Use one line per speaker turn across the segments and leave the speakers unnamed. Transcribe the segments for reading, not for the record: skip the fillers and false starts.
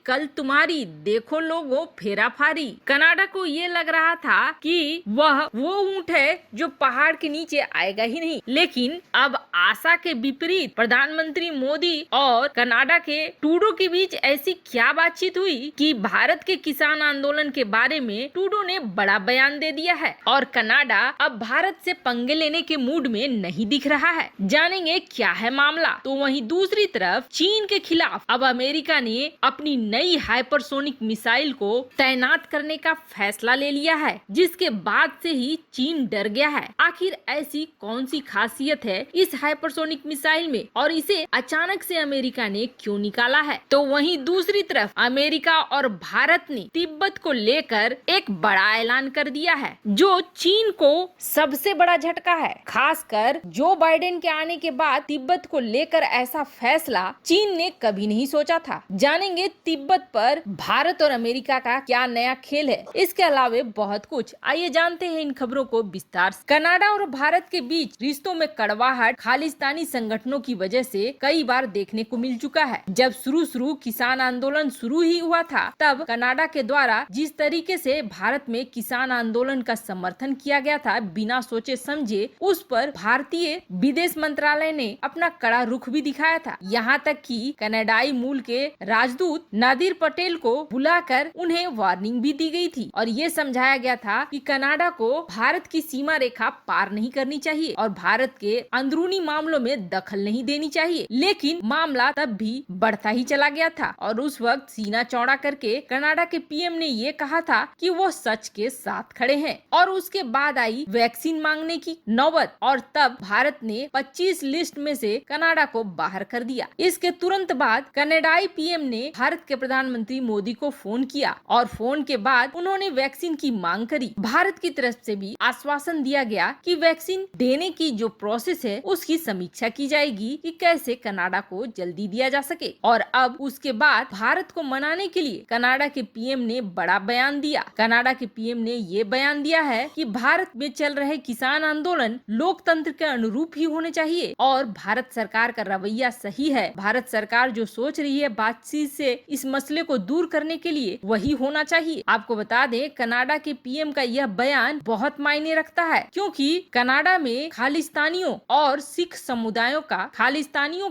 कल तुम्हारी, देखो लोगो फेरा फारी। कनाडा को ये लग रहा था कि वह वो ऊंट है जो पहाड़ के नीचे आएगा ही नहीं, लेकिन अब आशा के विपरीत प्रधानमंत्री मोदी और कनाडा के ट्रूडो के बीच ऐसी क्या बातचीत हुई कि भारत के किसान आंदोलन के बारे में ट्रूडो ने बड़ा बयान दे दिया है और कनाडा अब भारत से पंगे लेने के मूड में नहीं दिख रहा है। जानेंगे क्या है मामला। तो वहीं दूसरी तरफ चीन के खिलाफ अब अमेरिका ने अपनी नई हाइपरसोनिक मिसाइल को तैनात करने का फैसला ले लिया है, जिसके बाद से ही चीन डर गया है। आखिर ऐसी कौन सी खासियत है इस हाइपरसोनिक मिसाइल में और इसे अचानक से अमेरिका ने क्यों निकाला है। तो वहीं दूसरी तरफ अमेरिका और भारत ने तिब्बत को लेकर एक बड़ा ऐलान कर दिया है, जो चीन को सबसे बड़ा झटका है। खासकर जो बाइडेन के आने के बाद तिब्बत को लेकर ऐसा फैसला चीन ने कभी नहीं सोचा था। जानेंगे तिब्बत पर भारत और अमेरिका का क्या नया खेल है। इसके अलावा बहुत कुछ, आइए जानते हैं इन खबरों को विस्तार से। कनाडा और भारत के बीच रिश्तों में कड़वाहट खालिस्तानी संगठनों की वजह से कई बार देखने को मिल चुका है। जब शुरू किसान आंदोलन शुरू ही हुआ था, तब कनाडा के द्वारा जिस तरीके से भारत में किसान आंदोलन का समर्थन किया गया था बिना सोचे समझे, उस पर भारतीय विदेश मंत्रालय ने अपना कड़ा रुख भी दिखाया था। यहाँ तक कि कनाडाई मूल के राजदूत नादिर पटेल को बुलाकर उन्हें वार्निंग भी दी गई थी और ये समझाया गया था कि कनाडा को भारत की सीमा रेखा पार नहीं करनी चाहिए और भारत के अंदरूनी मामलों में दखल नहीं देनी चाहिए। लेकिन मामला तब भी बढ़ता ही चला गया था और उस वक्त सीना चौड़ा करके कनाडा के पीएम ने ये कहा था कि वो सच के साथ खड़े हैं। और उसके बाद आई वैक्सीन मांगने की नौबत और तब भारत ने 25 लिस्ट में से कनाडा को बाहर कर दिया। इसके तुरंत बाद कनाडाई पीएम ने भारत के प्रधानमंत्री मोदी को फोन किया और फोन के बाद उन्होंने वैक्सीन की मांग करी। भारत की तरफ से भी आश्वासन दिया गया कि वैक्सीन देने की जो प्रोसेस है उसकी समीक्षा की जाएगी कि कैसे कनाडा को जल्दी दिया जा सके। और अब उसके बाद भारत को मनाने के लिए कनाडा के पीएम ने बड़ा बयान दिया। कनाडा के पीएम ने ये बयान दिया है कि भारत में चल रहे किसान आंदोलन लोकतंत्र के अनुरूप ही होने चाहिए और भारत सरकार का रवैया सही है। भारत सरकार जो सोच रही है बातचीत से इस मसले को दूर करने के लिए, वही होना चाहिए। आपको बता दें, कनाडा के पीएम का यह बयान बहुत मायने रखता है, क्योंकि कनाडा में खालिस्तानियों और सिख समुदायों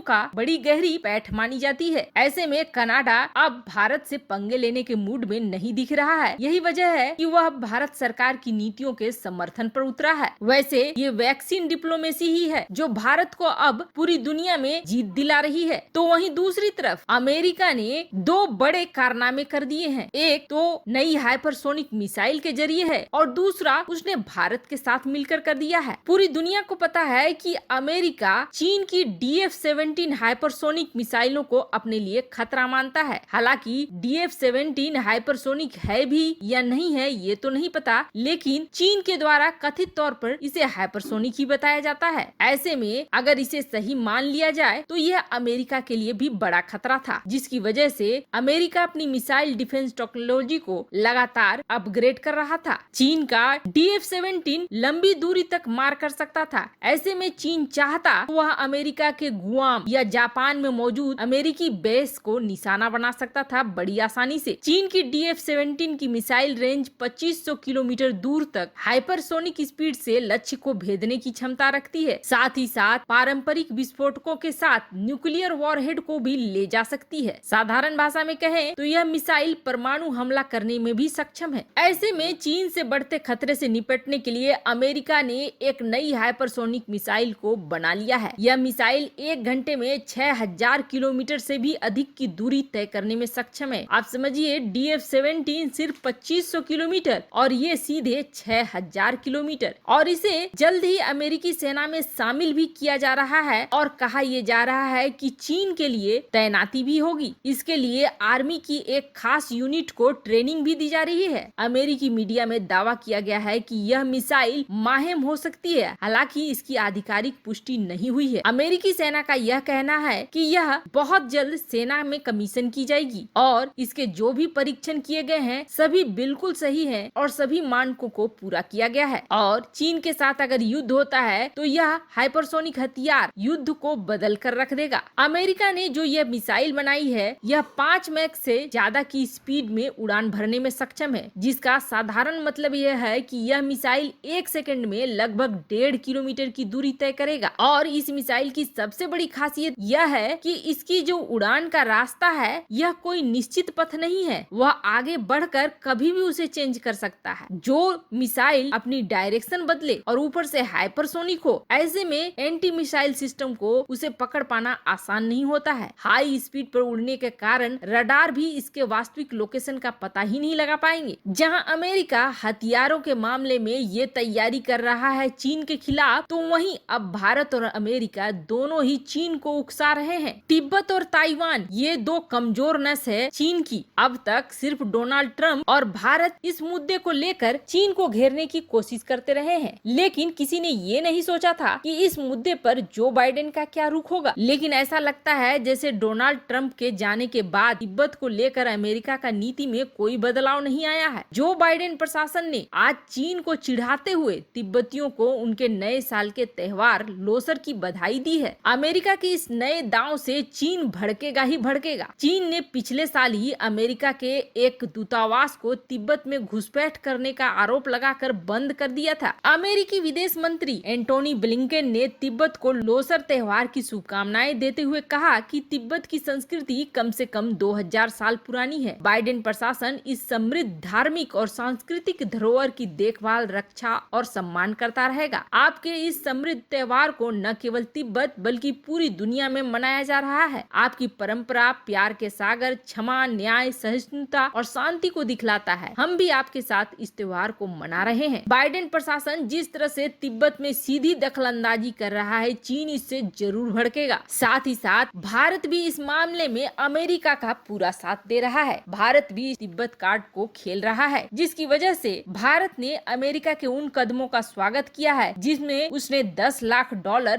का बड़ी गहरी पैठ मानी जाती है। ऐसे में कनाडा अब भारत से पंगे लेने के मूड में नहीं दिख रहा है। यही वजह है कि वह भारत सरकार की नीतियों के समर्थन पर उतरा है। वैसे ये वैक्सीन डिप्लोमेसी ही है जो भारत को अब पूरी दुनिया में जीत दिला रही है। तो वहीं दूसरी तरफ अमेरिका ने दो बड़े कारनामे कर दिए हैं। एक तो नई हाइपरसोनिक मिसाइल के जरिए है और दूसरा उसने भारत के साथ मिलकर कर दिया है। पूरी दुनिया को पता है कि अमेरिका चीन की DF-17 हाइपरसोनिक मिसाइलों को अपने लिए खतरा मानता है। हालांकि DF-17 हाइपरसोनिक है भी या नहीं है ये तो नहीं पता, लेकिन चीन के द्वारा कथित तौर पर इसे हाइपरसोनिक ही बताया जाता है। ऐसे में अगर इसे सही मान लिया जाए तो यह अमेरिका के लिए भी बड़ा खतरा था, जिसकी वजह से अमेरिका अपनी मिसाइल डिफेंस टेक्नोलॉजी को लगातार अपग्रेड कर रहा था। चीन का DF-17 लंबी दूरी तक मार कर सकता था। ऐसे में चीन चाहता वह अमेरिका के गुआम या जापान में मौजूद अमेरिकी बेस को निशाना बना सकता था बड़ी आसानी से। चीन की DF-17 की मिसाइल रेंज 2500 किलोमीटर दूर तक हाइपरसोनिक स्पीड से लक्ष्य को भेदने की क्षमता रखती है। साथ ही साथ पारंपरिक विस्फोटकों के साथ न्यूक्लियर वॉरहेड को भी ले जा सकती है। साधारण भाषा में कहें तो यह मिसाइल परमाणु हमला करने में भी सक्षम है। ऐसे में चीन से बढ़ते खतरे से निपटने के लिए अमेरिका ने एक नई हाइपरसोनिक मिसाइल को बना लिया है। यह मिसाइल 1 घंटे में 6000 किलोमीटर से भी अधिक की दूरी तय करने में सक्षम है। आप समझिए DF-17 सिर्फ 2500 किलोमीटर और ये सीधे 6000 किलोमीटर। और इसे जल्द ही अमेरिकी सेना में शामिल भी किया जा रहा है और कहा यह जा रहा है कि चीन के लिए तैनाती भी होगी। इसके लिए आर्मी की एक खास यूनिट को ट्रेनिंग भी दी जा रही है। अमेरिकी मीडिया में दावा किया गया है कि यह मिसाइल माहिम हो सकती है, हालांकि इसकी आधिकारिक पुष्टि नहीं हुई है। अमेरिकी सेना का यह कहना है कि यह बहुत जल्द सेना में कमीशन की जाएगी और इसके जो भी परीक्षण किए गए हैं सभी बिल्कुल सही हैं और सभी मानकों को पूरा किया गया है। और चीन के साथ अगर युद्ध होता है तो यह हाइपरसोनिक हथियार युद्ध को बदल कर रख देगा। अमेरिका ने जो यह मिसाइल बनाई है यह 5 5 मैक से ज्यादा की स्पीड में उड़ान भरने में सक्षम है, जिसका साधारण मतलब यह है कि यह मिसाइल 1 सेकंड में लगभग 1.5 किलोमीटर की दूरी तय करेगा। और इस मिसाइल की सबसे बड़ी खासियत यह है कि इसकी जो उड़ान का रास्ता है यह कोई निश्चित पथ नहीं है, वह आगे बढ़कर कभी भी उसे चेंज कर सकता है। जो मिसाइल अपनी डायरेक्शन बदले और ऊपर से हाइपरसोनिक हो, ऐसे में एंटी मिसाइल सिस्टम को उसे पकड़ पाना आसान नहीं होता है। हाई स्पीड पर उड़ने के कारण रडार भी इसके वास्तविक लोकेशन का पता ही नहीं लगा पाएंगे। जहां अमेरिका हथियारों के मामले में ये तैयारी कर रहा है चीन के खिलाफ, तो वहीं अब भारत और अमेरिका दोनों ही चीन को उकसा रहे हैं। तिब्बत और ताइवान ये दो कमजोर नस है चीन की। अब तक सिर्फ डोनाल्ड ट्रंप और भारत इस मुद्दे को लेकर चीन को घेरने की कोशिश करते रहे हैं, लेकिन किसी ने ये नहीं सोचा था कि इस मुद्दे पर जो बाइडेन का क्या रुख होगा। लेकिन ऐसा लगता है जैसे डोनाल्ड ट्रंप के जाने के बाद तिब्बत को लेकर अमेरिका का नीति में कोई बदलाव नहीं आया है। जो बाइडेन प्रशासन ने आज चीन को चिढ़ाते हुए तिब्बतियों को उनके नए साल के त्योहार लोसर की बधाई दी है। अमेरिका के इस नए दांव से चीन भड़केगा ही भड़केगा। चीन ने पिछले साल ही अमेरिका के एक दूतावास को तिब्बत में घुसपैठ करने का आरोप लगाकर बंद कर दिया था। अमेरिकी विदेश मंत्री एंटोनी ब्लिंकेन ने तिब्बत को लोसर त्योहार की शुभकामनाएं देते हुए कहा कि तिब्बत की संस्कृति कम से कम 2000 साल पुरानी है। बाइडेन प्रशासन इस समृद्ध धार्मिक और सांस्कृतिक धरोहर की देखभाल, रक्षा और सम्मान करता रहेगा। आपके इस समृद्ध त्योहार को न केवल तिब्बत बल्कि पूरी दुनिया में मनाया जा रहा है। आपकी परंपरा प्यार के सागर, क्षमा, न्याय, सहिष्णुता और शांति को दिखलाता है। हम भी आपके साथ इस त्योहार को मना रहे हैं। बाइडेन प्रशासन जिस तरह से तिब्बत में सीधी दखलंदाजी कर रहा है, चीन इससे जरूर भड़केगा। साथ ही साथ भारत भी इस मामले में अमेरिका का पूरा साथ दे रहा है। भारत भी तिब्बत कार्ड को खेल रहा है, जिसकी वजह से भारत ने अमेरिका के उन कदमों का स्वागत किया है जिसमें उसने $10 लाख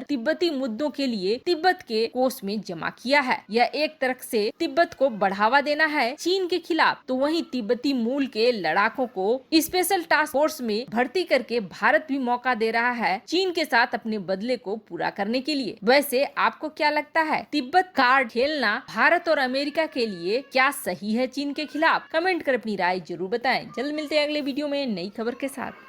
तिब्बती मुद्दों के लिए तिब्बत के कोष में जमा किया है। यह एक तरह से तिब्बत को बढ़ावा देना है चीन के खिलाफ। तो वहीं तिब्बती मूल के लड़ाकों को स्पेशल टास्क फोर्स में भर्ती करके भारत भी मौका दे रहा है चीन के साथ अपने बदले को पूरा करने के लिए। वैसे आपको क्या लगता है, तिब्बत कार्ड खेलना भारत और अमेरिका के लिए क्या सही है चीन के खिलाफ? कमेंट कर अपनी राय जरूर बताएं। जल्द मिलते हैं अगले वीडियो में नई खबर के साथ।